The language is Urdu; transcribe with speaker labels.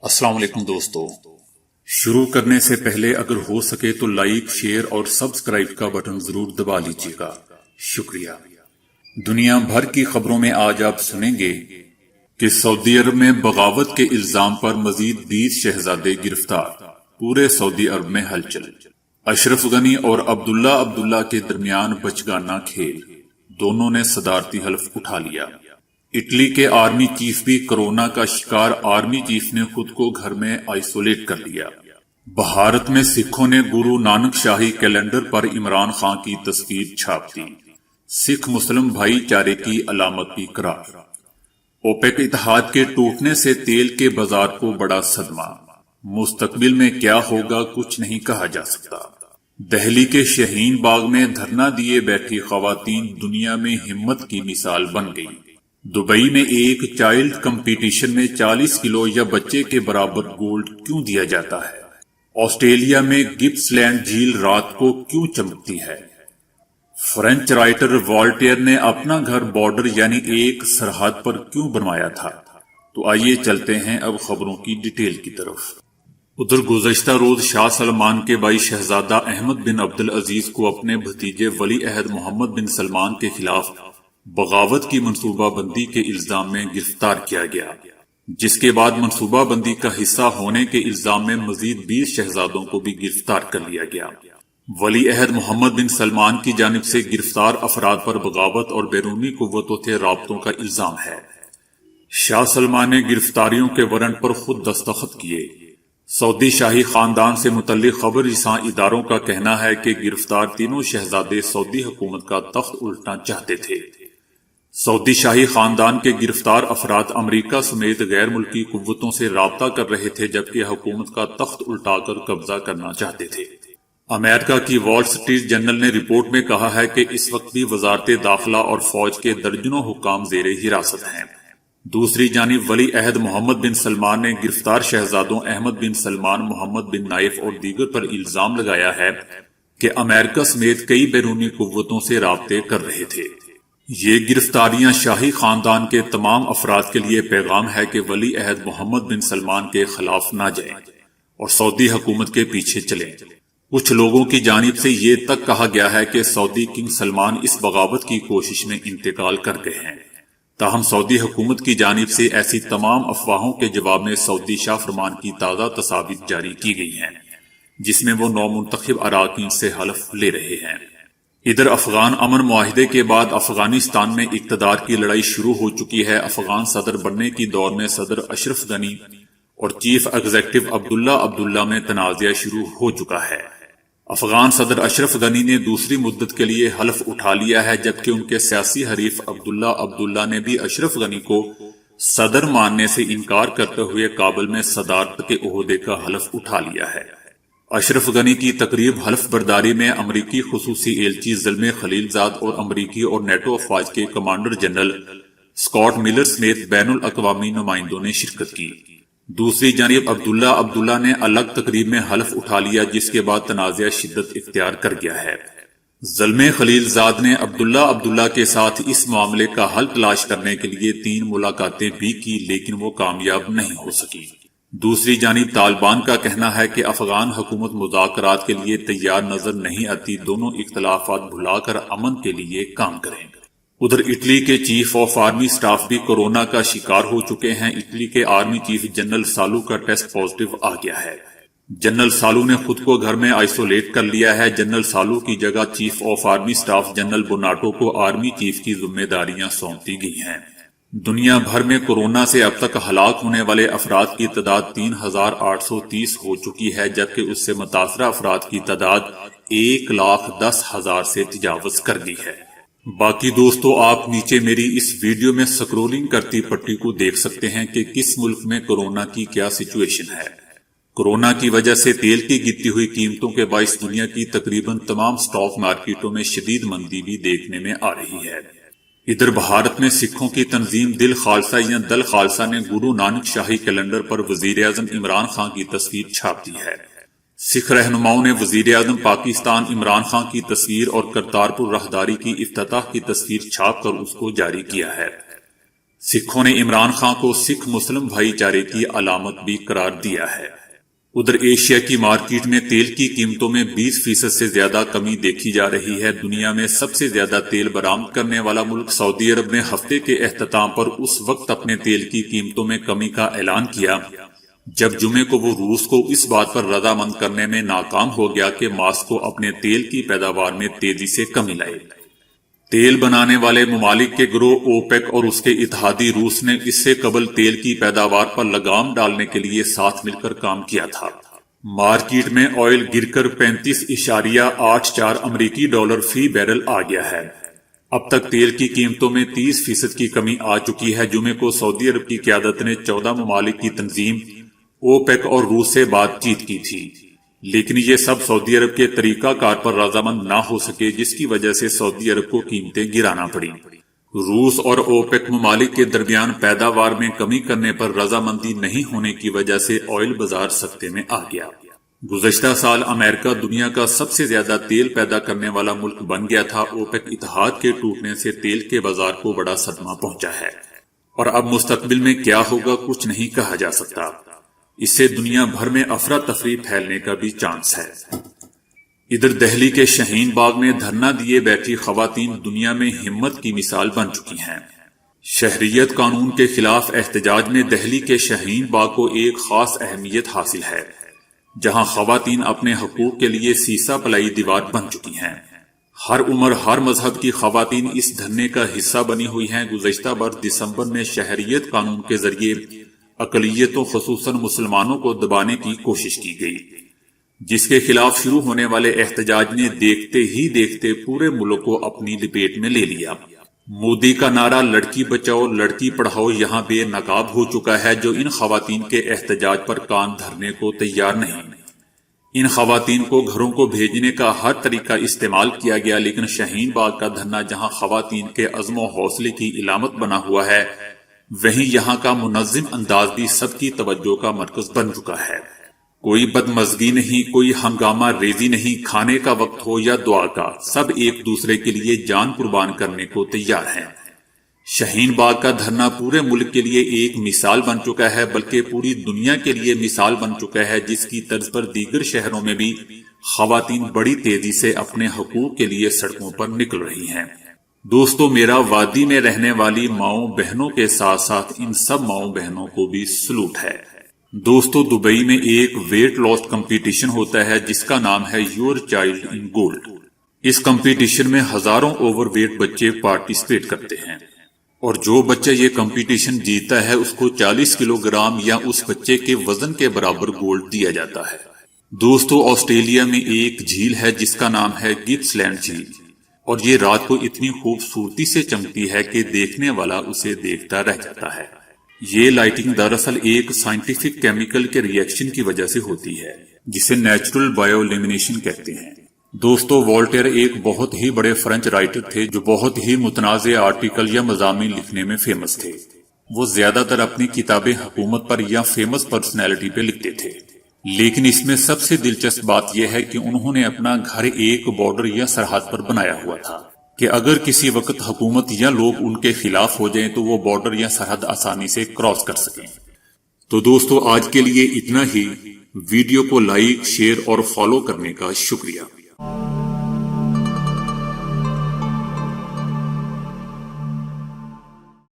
Speaker 1: السلام علیکم دوستو، شروع کرنے سے پہلے اگر ہو سکے تو لائک، شیئر اور سبسکرائب کا بٹن ضرور دبا لیجیے گا، شکریہ۔ دنیا بھر کی خبروں میں آج آپ سنیں گے کہ سعودی عرب میں بغاوت کے الزام پر مزید 20 شہزادے گرفتار، پورے سعودی عرب میں ہلچل۔ اشرف غنی اور عبداللہ کے درمیان بچگانہ کھیل، دونوں نے صدارتی حلف اٹھا لیا۔ اٹلی کے آرمی چیف بھی کورونا کا شکار، آرمی چیف نے خود کو گھر میں آئسولیٹ کر لیا۔ بھارت میں سکھوں نے گرو نانک شاہی کیلنڈر پر عمران خان کی تصویر چھاپ دی، سکھ مسلم بھائی چارے کی علامت بھی قرار۔ اوپیک اتحاد کے ٹوٹنے سے تیل کے بازار کو بڑا صدمہ، مستقبل میں کیا ہوگا کچھ نہیں کہا جا سکتا۔ دہلی کے شہین باغ میں دھرنا دیے بیٹھی خواتین دنیا میں ہمت کی مثال بن گئی۔ دبئی میں ایک چائلڈ کمپٹیشن میں 40 کلو یا بچے کے برابر گولڈ کیوں دیا جاتا ہے؟ آسٹریلیا میں گپس لینڈ جھیل رات کو کیوں چمکتی ہے؟ فرینچ رائٹر والٹیئر نے اپنا گھر بارڈر یعنی ایک سرحد پر کیوں بنوایا تھا؟ تو آئیے چلتے ہیں اب خبروں کی ڈیٹیل کی طرف۔ ادھر گزشتہ روز شاہ سلمان کے بھائی شہزادہ احمد بن عبدالعزیز کو اپنے بھتیجے ولی عہد محمد بن سلمان کے خلاف بغاوت کی منصوبہ بندی کے الزام میں گرفتار کیا گیا، جس کے بعد منصوبہ بندی کا حصہ ہونے کے الزام میں مزید 20 شہزادوں کو بھی گرفتار کر لیا گیا۔ ولی عہد محمد بن سلمان کی جانب سے گرفتار افراد پر بغاوت اور بیرونی قوتوں سے رابطوں کا الزام ہے۔ شاہ سلمان نے گرفتاریوں کے وارنٹ پر خود دستخط کیے۔ سعودی شاہی خاندان سے متعلق خبر رساں اداروں کا کہنا ہے کہ گرفتار تینوں شہزادے سعودی حکومت کا تخت الٹنا چاہتے تھے۔ سعودی شاہی خاندان کے گرفتار افراد امریکہ سمیت غیر ملکی قوتوں سے رابطہ کر رہے تھے، جبکہ حکومت کا تخت الٹا کر قبضہ کرنا چاہتے تھے۔ امریکہ کی وال سٹریٹ جرنل نے رپورٹ میں کہا ہے کہ اس وقت بھی وزارت داخلہ اور فوج کے درجنوں حکام زیر حراست ہیں۔ دوسری جانب ولی عہد محمد بن سلمان نے گرفتار شہزادوں احمد بن سلمان، محمد بن نائف اور دیگر پر الزام لگایا ہے کہ امریکہ سمیت کئی بیرونی قوتوں سے رابطے کر رہے تھے۔ یہ گرفتاریاں شاہی خاندان کے تمام افراد کے لیے پیغام ہے کہ ولی عہد محمد بن سلمان کے خلاف نہ جائیں اور سعودی حکومت کے پیچھے چلیں۔ کچھ لوگوں کی جانب سے یہ تک کہا گیا ہے کہ سعودی کنگ سلمان اس بغاوت کی کوشش میں انتقال کر گئے ہیں، تاہم سعودی حکومت کی جانب سے ایسی تمام افواہوں کے جواب میں سعودی شاہ فرمان کی تازہ تصاویر جاری کی گئی ہیں، جس میں وہ نومنتخب اراکین سے حلف لے رہے ہیں۔ ادھر افغان امن معاہدے کے بعد افغانستان میں اقتدار کی لڑائی شروع ہو چکی ہے۔ افغان صدر بننے کی دور میں صدر اشرف غنی اور چیف ایگزیکٹو عبداللہ میں تنازع شروع ہو چکا ہے۔ افغان صدر اشرف غنی نے دوسری مدت کے لیے حلف اٹھا لیا ہے، جبکہ ان کے سیاسی حریف عبداللہ نے بھی اشرف غنی کو صدر ماننے سے انکار کرتے ہوئے کابل میں صدارت کے عہدے کا حلف اٹھا لیا ہے۔ اشرف غنی کی تقریب حلف برداری میں امریکی خصوصی ایلچی زلمے خلیل زاد اور امریکی اور نیٹو افواج کے کمانڈر جنرل اسکاٹ ملر سمیت بین الاقوامی نمائندوں نے شرکت کی۔ دوسری جانب عبداللہ نے الگ تقریب میں حلف اٹھا لیا، جس کے بعد تنازع شدت اختیار کر گیا ہے۔ زلمے خلیل زاد نے عبداللہ کے ساتھ اس معاملے کا حل تلاش کرنے کے لیے 3 ملاقاتیں بھی کی، لیکن وہ کامیاب نہیں ہو سکی۔ دوسری جانب طالبان کا کہنا ہے کہ افغان حکومت مذاکرات کے لیے تیار نظر نہیں آتی، دونوں اختلافات بھلا کر امن کے لیے کام کریں۔ ادھر اٹلی کے چیف آف آرمی سٹاف بھی کورونا کا شکار ہو چکے ہیں۔ اٹلی کے آرمی چیف جنرل سالو کا ٹیسٹ پازیٹیو آ گیا ہے۔ جنرل سالو نے خود کو گھر میں آئسولیٹ کر لیا ہے۔ جنرل سالو کی جگہ chief of army staff general Bonato کو آرمی چیف کی ذمہ داریاں سونپ دی گئی ہیں۔ دنیا بھر میں کورونا سے اب تک ہلاک ہونے والے افراد کی تعداد 3830 ہو چکی ہے، جبکہ اس سے متاثرہ افراد کی تعداد 1,10,000 سے تجاوز کر گئی ہے۔ باقی دوستو، آپ نیچے میری اس ویڈیو میں سکرولنگ کرتی پٹی کو دیکھ سکتے ہیں کہ کس ملک میں کورونا کی کیا سچویشن ہے۔ کورونا کی وجہ سے تیل کی گرتی ہوئی قیمتوں کے باعث دنیا کی تقریباً تمام سٹاک مارکیٹوں میں شدید مندی بھی دیکھنے میں آ رہی ہے۔ ادھر بھارت میں سکھوں کی تنظیم دل خالصہ یا دل خالصہ نے گرو نانک شاہی کیلنڈر پر وزیر اعظم عمران خان کی تصویر چھاپ دی ہے۔ سکھ رہنماؤں نے وزیر اعظم پاکستان عمران خان کی تصویر اور کرتارپور راہداری کی افتتاح کی تصویر چھاپ کر اس کو جاری کیا ہے۔ سکھوں نے عمران خان کو سکھ مسلم بھائی چارے کی علامت بھی قرار دیا ہے۔ ادھر ایشیا کی مارکیٹ میں تیل کی قیمتوں میں 20% سے زیادہ کمی دیکھی جا رہی ہے۔ دنیا میں سب سے زیادہ تیل برآمد کرنے والا ملک سعودی عرب نے ہفتے کے اختتام پر اس وقت اپنے تیل کی قیمتوں میں کمی کا اعلان کیا جب جمعے کو وہ روس کو اس بات پر رضامند کرنے میں ناکام ہو گیا کہ ماسکو اپنے تیل کی پیداوار میں تیزی سے کمی لائے۔ تیل بنانے والے ممالک کے گروہ اوپیک اور اس کے اتحادی روس نے اس سے قبل تیل کی پیداوار پر لگام ڈالنے کے لیے ساتھ مل کر کام کیا تھا۔ مارکیٹ میں آئل گر کر 35.84 امریکی ڈالر فی بیرل آ گیا ہے۔ اب تک تیل کی قیمتوں میں 30% کی کمی آ چکی ہے۔ جمعے کو سعودی عرب کی قیادت نے 14 ممالک کی تنظیم اوپیک اور روس سے بات چیت کی تھی، لیکن یہ سب سعودی عرب کے طریقہ کار پر رضامند نہ ہو سکے، جس کی وجہ سے سعودی عرب کو قیمتیں گرانا پڑی۔ روس اور اوپیک ممالک کے درمیان پیداوار میں کمی کرنے پر رضامندی نہیں ہونے کی وجہ سے آئل بازار سکتے میں آ گیا۔ گزشتہ سال امریکہ دنیا کا سب سے زیادہ تیل پیدا کرنے والا ملک بن گیا تھا۔ اوپیک اتحاد کے ٹوٹنے سے تیل کے بازار کو بڑا صدمہ پہنچا ہے، اور اب مستقبل میں کیا ہوگا کچھ نہیں کہا جا سکتا۔ اس سے دنیا بھر میں افراتفری پھیلنے کا بھی چانس ہے۔ ادھر دہلی کے شاہین باغ میں دھرنا دیے بیٹھی خواتین دنیا میں ہمت کی مثال بن چکی ہیں۔ شہریت قانون کے خلاف احتجاج میں دہلی کے شاہین باغ کو ایک خاص اہمیت حاصل ہے، جہاں خواتین اپنے حقوق کے لیے سیسا پلائی دیوار بن چکی ہیں۔ ہر عمر ہر مذہب کی خواتین اس دھرنے کا حصہ بنی ہوئی ہیں۔ گزشتہ برس دسمبر میں شہریت قانون کے ذریعے اقلیتوں خصوصاً مسلمانوں کو دبانے کی کوشش کی گئی، جس کے خلاف شروع ہونے والے احتجاج نے دیکھتے ہی دیکھتے پورے ملک کو اپنی لپیٹ میں لے لیا۔ مودی کا نعرہ لڑکی بچاؤ لڑکی پڑھاؤ یہاں بے نقاب ہو چکا ہے، جو ان خواتین کے احتجاج پر کان دھرنے کو تیار نہیں۔ ان خواتین کو گھروں کو بھیجنے کا ہر طریقہ استعمال کیا گیا، لیکن شاہین باغ کا دھرنا جہاں خواتین کے عزم و حوصلے کی علامت بنا ہوا ہے، وہیں یہاں کا منظم انداز بھی سب کی توجہ کا مرکز بن چکا ہے۔ کوئی بدمزگی نہیں، کوئی ہنگامہ ریزی نہیں، کھانے کا وقت ہو یا دعا کا، سب ایک دوسرے کے لیے جان قربان کرنے کو تیار ہیں۔ شاہین باغ کا دھرنا پورے ملک کے لیے ایک مثال بن چکا ہے، بلکہ پوری دنیا کے لیے مثال بن چکا ہے، جس کی طرز پر دیگر شہروں میں بھی خواتین بڑی تیزی سے اپنے حقوق کے لیے سڑکوں پر نکل رہی ہیں۔ دوستو، میرا وادی میں رہنے والی ماؤں بہنوں کے ساتھ ساتھ ان سب ماؤں بہنوں کو بھی سلوٹ ہے۔ دوستو، دبئی میں ایک ویٹ لاس کمپٹیشن ہوتا ہے جس کا نام ہے یور چائلڈ ان گولڈ۔ اس کمپٹیشن میں ہزاروں اوور ویٹ بچے پارٹیسپیٹ کرتے ہیں، اور جو بچہ یہ کمپٹیشن جیتا ہے اس کو 40 کلو گرام یا اس بچے کے وزن کے برابر گولڈ دیا جاتا ہے۔ دوستو، آسٹریلیا میں ایک جھیل ہے جس کا نام ہے گپس لینڈ جھیل، اور یہ رات کو اتنی خوبصورتی سے چمکتی ہے کہ دیکھنے والا اسے دیکھتا رہ جاتا ہے۔ یہ لائٹنگ دراصل ایک سائنٹیفک کیمیکل کے ری ایکشن کی وجہ سے ہوتی ہے، جسے نیچرل بائیو لیمینیشن کہتے ہیں۔ دوستو، وولٹیر ایک بہت ہی بڑے فرینچ رائٹر تھے جو بہت ہی متنازع آرٹیکل یا مضامین لکھنے میں فیمس تھے۔ وہ زیادہ تر اپنی کتابیں حکومت پر یا فیمس پرسنالٹی پہ لکھتے تھے، لیکن اس میں سب سے دلچسپ بات یہ ہے کہ انہوں نے اپنا گھر ایک بارڈر یا سرحد پر بنایا ہوا تھا کہ اگر کسی وقت حکومت یا لوگ ان کے خلاف ہو جائیں تو وہ بارڈر یا سرحد آسانی سے کراس کر سکیں۔ تو دوستو، آج کے لیے اتنا ہی۔ ویڈیو کو لائک، شیئر اور فالو کرنے کا شکریہ۔